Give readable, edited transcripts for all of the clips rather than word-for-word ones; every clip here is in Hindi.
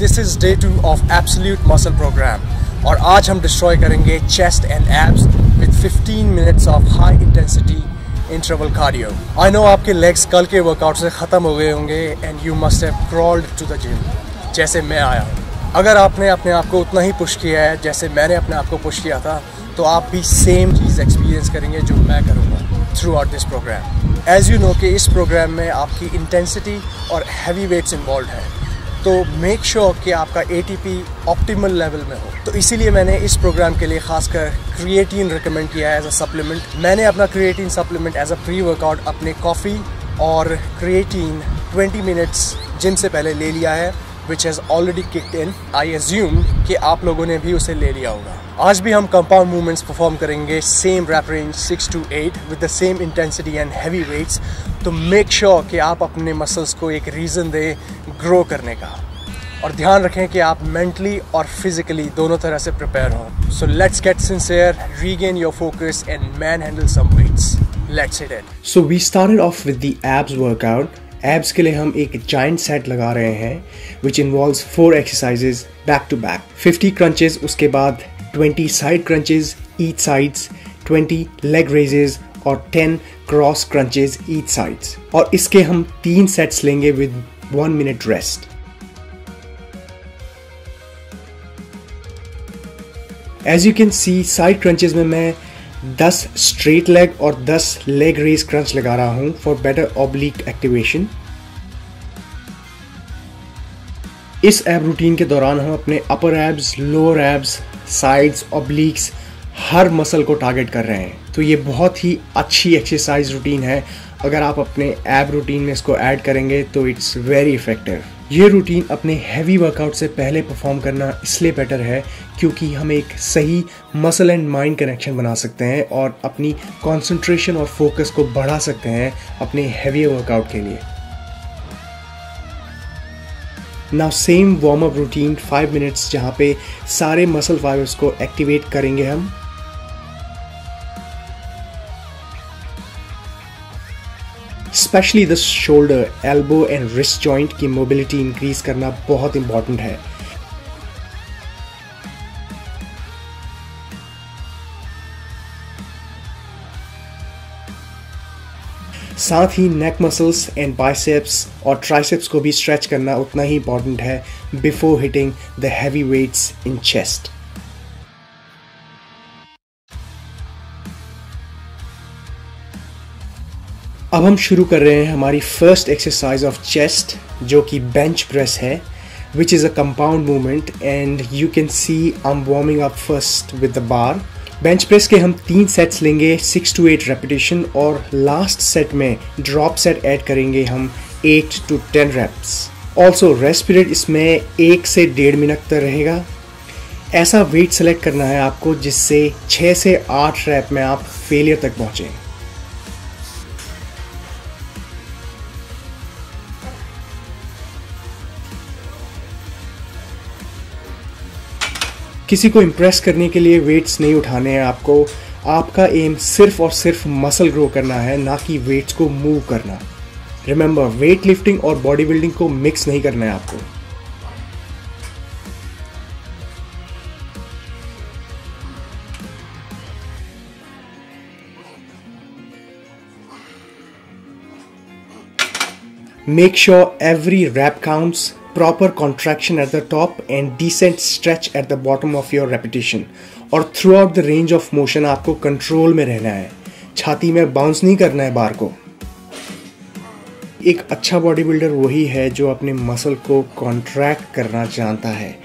This is day 2 of Absolute Muscle Program और आज हम डिस्ट्रॉय करेंगे chest and abs with 15 minutes of high intensity interval cardio. I know आपके लेग्स कल के वर्कआउट से ख़त्म हो गए होंगे and you must have crawled to the gym जैसे मैं आया हूँ। अगर आपने अपने आप को उतना ही पुश किया है जैसे मैंने अपने आप को पुश किया था तो आप भी सेम चीज़ एक्सपीरियंस करेंगे जो मैं करूँगा throughout this programme. As you know कि इस प्रोग्राम में आपकी इंटेंसिटी और हैवी वेट्स इन्वॉल्व है, तो मेक श्योर कि आपका ATP ऑप्टिमल लेवल में हो। तो इसीलिए मैंने इस प्रोग्राम के लिए खासकर क्रिएटिन रिकमेंड किया है एज अ सप्लीमेंट। मैंने अपना creatine supplement as a pre workout अपने कॉफ़ी और क्रिएटिन 20 मिनट्स जिम से पहले ले लिया है, which has already kicked in. I assume कि आप लोगों ने भी उसे ले लिया होगा। आज भी हम कंपाउंड मूवमेंट्स परफॉर्म करेंगे same rap range 6 to 8 with the same intensity and heavy weights। तो मेक श्योर कि आप अपने मसल्स को एक रीज़न दें ग्रो करने का, और ध्यान रखें कि आप मेंटली और फिजिकली दोनों तरह से प्रिपेयर हों। So let's get sincere, regain your focus and manhandle some weights. Let's hit it. So we started off with the abs workout. Abs के लिए हम एक जाइंट सेट लगा रहे हैं which involves 4 exercises back to back. 50 crunches, उसके बाद 20 side crunches each sides, 20 leg raises और 10 क्रॉस क्रंचेस ईच साइड्स। और इसके हम 3 सेट्स लेंगे with 1 minute rest. As you can see side crunches में मैं 10 स्ट्रेट लेग और 10 लेग रेज क्रंच लगा रहा हूं फॉर बेटर ऑब्लिक एक्टिवेशन। इस एब रूटीन के दौरान हम अपने अपर एब्स, लोअर एब्स, साइड्स, ऑब्लिक्स हर मसल को टारगेट कर रहे हैं। तो ये बहुत ही अच्छी एक्सरसाइज रूटीन है। अगर आप अपने एब रूटीन में इसको ऐड करेंगे तो इट्स वेरी इफेक्टिव। ये रूटीन अपने हैवी वर्कआउट से पहले परफॉर्म करना इसलिए बेटर है क्योंकि हम एक सही मसल एंड माइंड कनेक्शन बना सकते हैं और अपनी कंसंट्रेशन और फोकस को बढ़ा सकते हैं अपने हैवी वर्कआउट के लिए। Now same warm up routine 5 minutes जहाँ पे सारे मसल फाइबर्स को एक्टिवेट करेंगे हम। Specially the shoulder, elbow and wrist joint की मोबिलिटी इंक्रीज करना बहुत इंपॉर्टेंट है। साथ ही नेक मसल्स एंड बाइसेप्स और ट्राइसेप्स को भी स्ट्रेच करना उतना ही इंपॉर्टेंट है before hitting the heavy weights in chest. अब हम शुरू कर रहे हैं हमारी फर्स्ट एक्सरसाइज ऑफ चेस्ट जो कि बेंच प्रेस है, which is a compound movement and you can see I am warming up first with the bar. Bench press के हम 3 सेट्स लेंगे 6 to 8 रेपिटेशन और लास्ट सेट में ड्रॉप सेट ऐड करेंगे हम 8 to 10 reps. Also rest period इसमें 1 से 1.5 मिनट तक रहेगा। ऐसा वेट सेलेक्ट करना है आपको जिससे 6 से 8 रैप में आप फेलियर तक पहुँचें। किसी को इम्प्रेस करने के लिए वेट्स नहीं उठाने हैं आपको। आपका एम सिर्फ और सिर्फ मसल ग्रो करना है, ना कि वेट्स को मूव करना। रिमेंबर, वेट लिफ्टिंग और बॉडी बिल्डिंग को मिक्स नहीं करना है आपको। Make sure every rep counts, proper contraction at the top and decent stretch at the bottom of your repetition। और throughout the range of motion आपको कंट्रोल में रहना है, छाती में बाउंस नहीं करना है बार को। एक अच्छा बॉडी बिल्डर वही है जो अपने मसल को कॉन्ट्रैक्ट करना जानता है।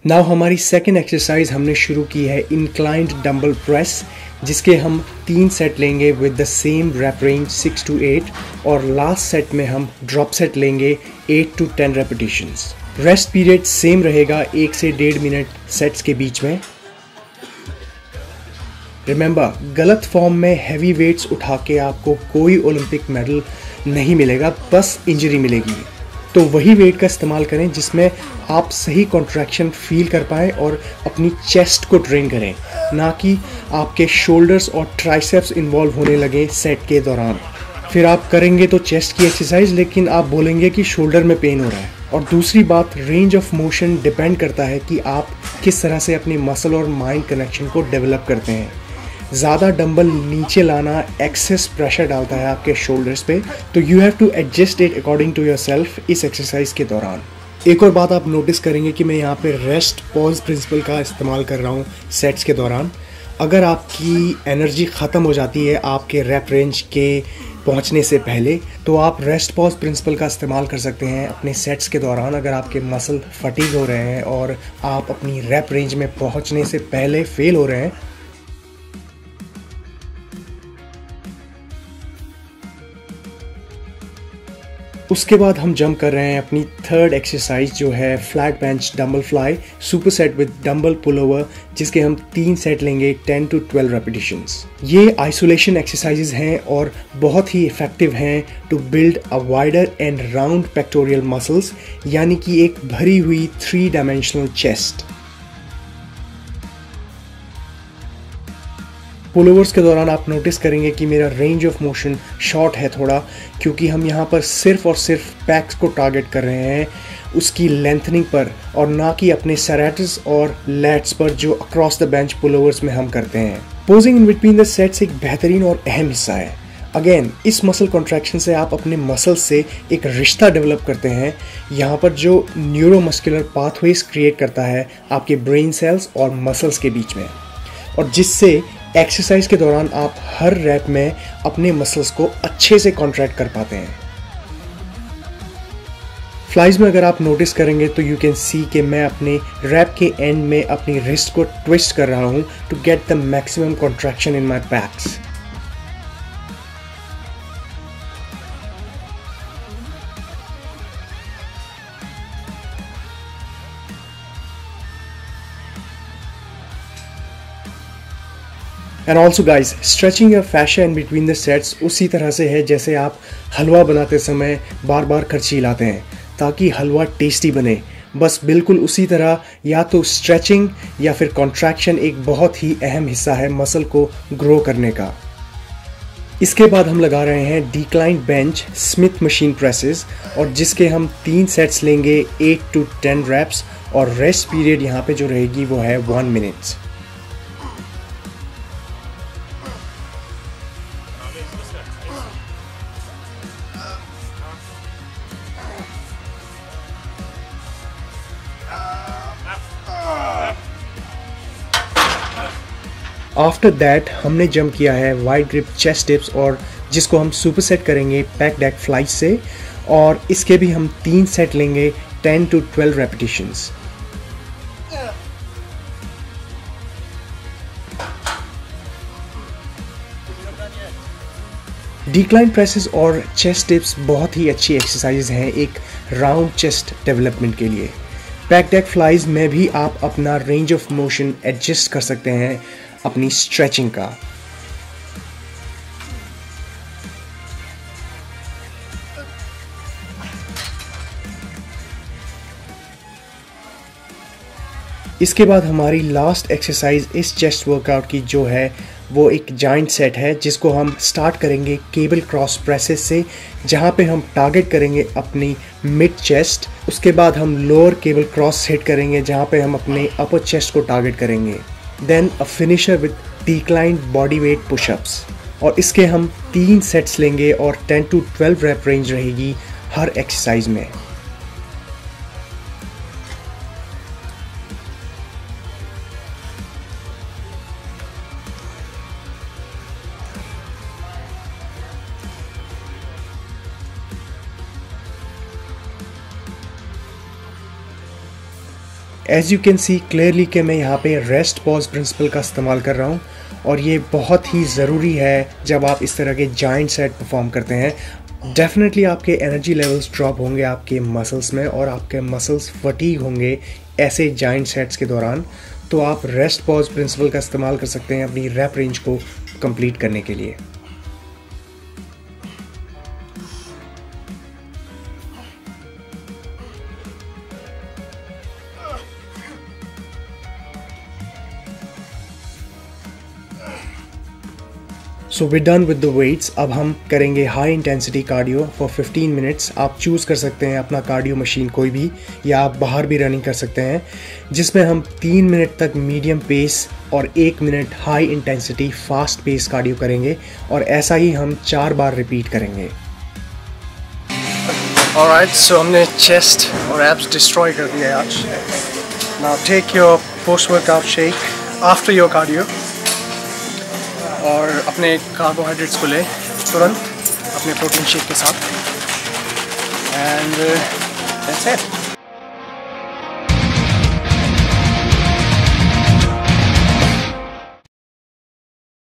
नाउ हमारी सेकेंड एक्सरसाइज हमने शुरू की है इंक्लाइंड डंबल प्रेस, जिसके हम 3 सेट लेंगे with the same rap range 6 to 8 और लास्ट सेट में हम ड्रॉप सेट लेंगे 8 to 10 repetitions. Rest period same रहेगा 1 से 1.5 मिनट सेट्स के बीच में। रिमेंबर, गलत फॉर्म में हैवी वेट्स उठा के आपको कोई ओलंपिक मेडल नहीं मिलेगा, बस इंजरी मिलेगी। तो वही वेट का इस्तेमाल करें जिसमें आप सही कॉन्ट्रैक्शन फील कर पाएँ और अपनी चेस्ट को ट्रेन करें, ना कि आपके शोल्डर्स और ट्राइसेप्स इन्वॉल्व होने लगे सेट के दौरान। फिर आप करेंगे तो चेस्ट की एक्सरसाइज, लेकिन आप बोलेंगे कि शोल्डर में पेन हो रहा है। और दूसरी बात, रेंज ऑफ मोशन डिपेंड करता है कि आप किस तरह से अपनी मसल और माइंड कनेक्शन को डेवलप करते हैं। ज़्यादा डंबल नीचे लाना एक्सेस प्रेशर डालता है आपके शोल्डर्स पे, तो you have to adjust it according to yourself इस एक्सरसाइज के दौरान। एक और बात आप नोटिस करेंगे कि मैं यहाँ पे रेस्ट पॉज प्रिंसिपल का इस्तेमाल कर रहा हूँ सेट्स के दौरान। अगर आपकी एनर्जी ख़त्म हो जाती है आपके रैप रेंज के पहुंचने से पहले, तो आप रेस्ट पॉज प्रिंसिपल का इस्तेमाल कर सकते हैं अपने सेट्स के दौरान। अगर आपके मसल फटीग हो रहे हैं और आप अपनी रैप रेंज में पहुंचने से पहले फेल हो रहे हैं, उसके बाद हम जंप कर रहे हैं अपनी थर्ड एक्सरसाइज जो है flat bench dumbbell fly super set with dumbbell pull over, जिसके हम 3 सेट लेंगे 10 to 12 रेपिटेशंस। ये आइसोलेशन एक्सरसाइजेज हैं और बहुत ही इफेक्टिव हैं to build a wider and round pectoral muscles, यानी कि एक भरी हुई 3 डायमेंशनल चेस्ट। पुलोवर्स के दौरान आप नोटिस करेंगे कि मेरा रेंज ऑफ मोशन शॉर्ट है थोड़ा, क्योंकि हम यहाँ पर सिर्फ और सिर्फ पैक्स को टारगेट कर रहे हैं उसकी लेंथनिंग पर, और ना कि अपने सैरेटस और लैट्स पर जो अक्रॉस द बेंच पुलोवर्स में हम करते हैं। Posing in between the sets एक बेहतरीन और अहम हिस्सा है। अगेन, इस मसल कॉन्ट्रैक्शन से आप अपने मसल से एक रिश्ता डेवलप करते हैं, यहाँ पर जो न्यूरोमस्कुलर पाथवेज क्रिएट करता है आपके ब्रेन सेल्स और मसल्स के बीच में, और जिससे एक्सरसाइज के दौरान आप हर रैप में अपने मसल्स को अच्छे से कॉन्ट्रैक्ट कर पाते हैं। फ्लाइज में अगर आप नोटिस करेंगे तो यू कैन सी कि मैं अपने रैप के एंड में अपनी रिस्ट को ट्विस्ट कर रहा हूं to get the maximum contraction in my pecs. And also guys, stretching your fascia in between the sets उसी तरह से है जैसे आप हलवा बनाते समय बार बार करछी हिलाते हैं ताकि हलवा टेस्टी बने। बस बिल्कुल उसी तरह या तो स्ट्रेचिंग या फिर कॉन्ट्रैक्शन एक बहुत ही अहम हिस्सा है मसल को ग्रो करने का। इसके बाद हम लगा रहे हैं decline bench Smith machine presses, और जिसके हम 3 सेट्स लेंगे 8 to 10 reps, और रेस्ट पीरियड यहाँ पे जो रहेगी वो है 1 minute। आफ्टर दैट हमने जंप किया है वाइड ग्रिप चेस्ट डिप्स, और जिसको हम सुपर सेट करेंगे पैक डेक फ्लाई से, और इसके भी हम 3 सेट लेंगे 10 to 12 रेपिटेशंस। डिक्लाइन प्रेसेस और चेस्ट डिप्स बहुत ही अच्छी एक्सरसाइज हैं एक राउंड चेस्ट डेवलपमेंट के लिए। पैक डेक फ्लाइज में भी आप अपना रेंज ऑफ मोशन एडजस्ट कर सकते हैं अपनी स्ट्रेचिंग का। इसके बाद हमारी लास्ट एक्सरसाइज इस चेस्ट वर्कआउट की जो है वो एक जॉइंट सेट है, जिसको हम स्टार्ट करेंगे केबल क्रॉस प्रेसेस से, जहां पे हम टारगेट करेंगे अपनी मिड चेस्ट। उसके बाद हम लोअर केबल क्रॉस हिट करेंगे जहां पे हम अपने अपर चेस्ट को टारगेट करेंगे। Then a finisher with declined body weight pushups, और इसके हम 3 सेट्स लेंगे और 10 to 12 रेप रेंज रहेगी हर एक्सरसाइज में। As you can see clearly कि मैं यहाँ पे रेस्ट पॉज प्रिंसिपल का इस्तेमाल कर रहा हूँ, और ये बहुत ही ज़रूरी है जब आप इस तरह के जॉइंट सेट परफॉर्म करते हैं। डेफिनेटली आपके एनर्जी लेवल्स ड्रॉप होंगे आपके मसल्स में, और आपके मसल्स फटीग होंगे ऐसे जॉइंट सेट्स के दौरान। तो आप रेस्ट पॉज प्रिंसिपल का इस्तेमाल कर सकते हैं अपनी रैप रेंज को कंप्लीट करने के लिए। So we done with the weights. अब हम करेंगे high intensity cardio for 15 minutes. आप चूज़ कर सकते हैं अपना कार्डियो मशीन कोई भी, या आप बाहर भी रनिंग कर सकते हैं, जिसमें हम 3 मिनट तक मीडियम पेस और 1 minute high intensity fast pace cardio करेंगे, और ऐसा ही हम 4 बार रिपीट करेंगे। ऑलराइट, सो हमने चेस्ट और एब्स डिस्ट्रॉय कर दिया आज। Now take your post workout shake after your cardio, और अपने कार्बोहाइड्रेट्स को ले तुरंत अपने प्रोटीन शेक के साथ, एंड दैट्स इट।